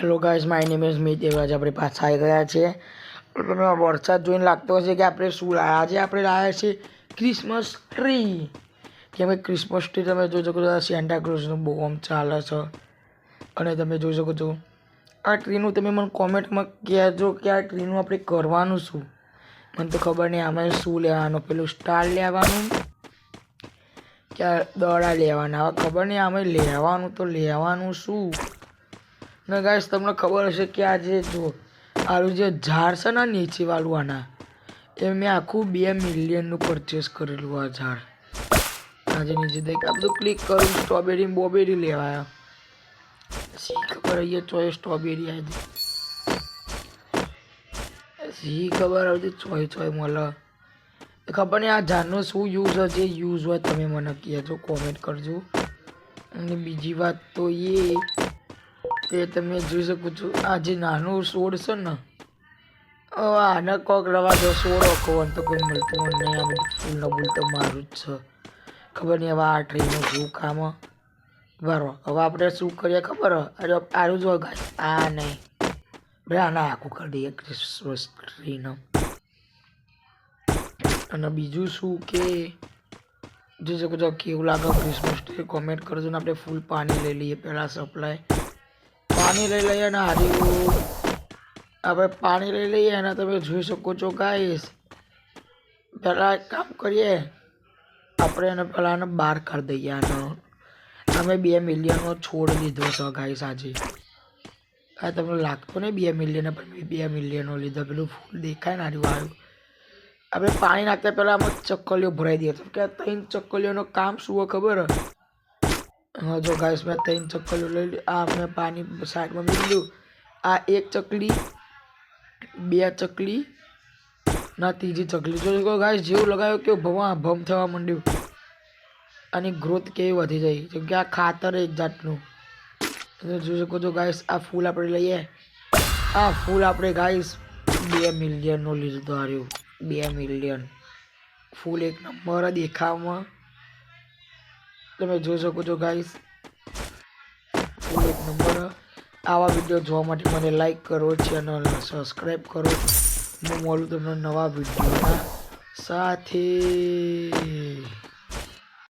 Hello guys, my name is Meet Devraj. આપણે પાછા આવી ગયા છે. તમે વરસાદ જોઈને લાગતો હશે કે આપણે શું લાવ્યા. આજે આપણે લાવ્યા છીએ ક્રિસમસ ટ્રી. કેમ કે ક્રિસમસ ટ્રી તમે જોઈ શકો છો, સેન્ટા ક્લોઝનું બહુ આમ ચાલે છે. અને તમે જોઈ શકો છો આ ટ્રીનું, તમે મને કોમેન્ટમાં કહેજો કે આ ટ્રીનું આપણે કરવાનું શું. મને તો ખબર નહીં આમાં શું લેવાનું, પેલું સ્ટાર લેવાનું કે દડા લેવાના, હવે ખબર નહીં આમાં લેવાનું તો લેવાનું શું. ને ગાઈસ તમને ખબર હશે કે આ જે જો આનું જે ઝાડ છે ને નીચેવાળું આના, એ મેં આખું 2 મિલિયનનું પરચેસ કરેલું. આ ઝાડ આજે નીચે દેખ આ બધું ક્લિક કરું, સ્ટ્રોબેરી બોબેરી લેવાયા. સી ખબર અહીંયા ચોય સ્ટ્રોબેરી આજે સી ખબર આવતી ચોય મળે. ખબર નહીં આ ઝાડનો શું યુઝ છે. જે યુઝ હોય તમે મને કહેજો, કોમેન્ટ કરજો. અને બીજી વાત તો એ તમે જોઈ શકો છો આ જે નાનો છોડ છે ને, હવે આને કોક રવા દો છોડ ઓખવાનું તો કોઈ મળતું નહીં. આ બધું ફૂલ ન ભૂલ તો મારું જ છે. ખબર નહીં હવે આ ટ્રીનું શું કામ. બરાબર, હવે આપણે શું કરીએ ખબર? અરે આરું જો ગાય આ નહીં ભાઈ, આને આખું કરી દઈએ ક્રિસમસ ટ્રીનું. અને બીજું શું કે જોઈ શકો છો કેવું લાગે ક્રિસમસ ટ્રી, કોમેન્ટ કરજો. ને આપણે ફૂલ પાણી લઈ લઈએ પહેલાં, સપ્લાય પાણી લઈ લઈએ ને હારી આપણે પાણી લઈ લઈએ. અને તમે જોઈ શકો છો ગાઈસ, પહેલાં એક કામ કરીએ આપણે એને પહેલાં એને બહાર કરી દઈએ. આનો અમે 2 મિલિયનનો છોડ લીધો છે ગાઈસ આજે. આ તમને લાગતો નહીં 2 મિલિયન, પણ 2 મિલિયનનો લીધો. પેલું ફૂલ દેખાય ને હારી વાળું. આપણે પાણી નાખતા પહેલાં આમાં ચક્કલીઓ ભરાઈ દઈએ. તો કે 3 ચક્કલીઓનું કામ શું હોય ખબર? હા જો ગાઈસ, મેં 3 ચક્કલીઓ લઈ લી. આ મેં પાણી સાઈડમાં મૂકી દીધું. આ 1 ચકલી, 2 ચકલી ના ત્રીજી ચકલી. જો ગાઈસ જેવું લગાવ્યું કે ભમ થવા માંડ્યું. આની ગ્રોથ કેવી વધી જાય, જેમ કે આ ખાતર એક જાતનું. જોઈ શકો છો ગાઈસ, આ ફૂલ આપણે લઈએ. આ ફૂલ આપણે ગાઈસ 2 મિલિયનનો લીધો. હાર્યું 2 મિલિયન ફૂલ, એક નંબર દેખાવામાં. તમે જોઈ શકો છો ગાઈસ, ફૂલ એક નંબર. આવા વિડીયો જોવા માટે મને લાઈક કરો, ચેનલ સબસ્ક્રાઈબ કરો. હું મળું તમને નવા વિડીયોના સાથે.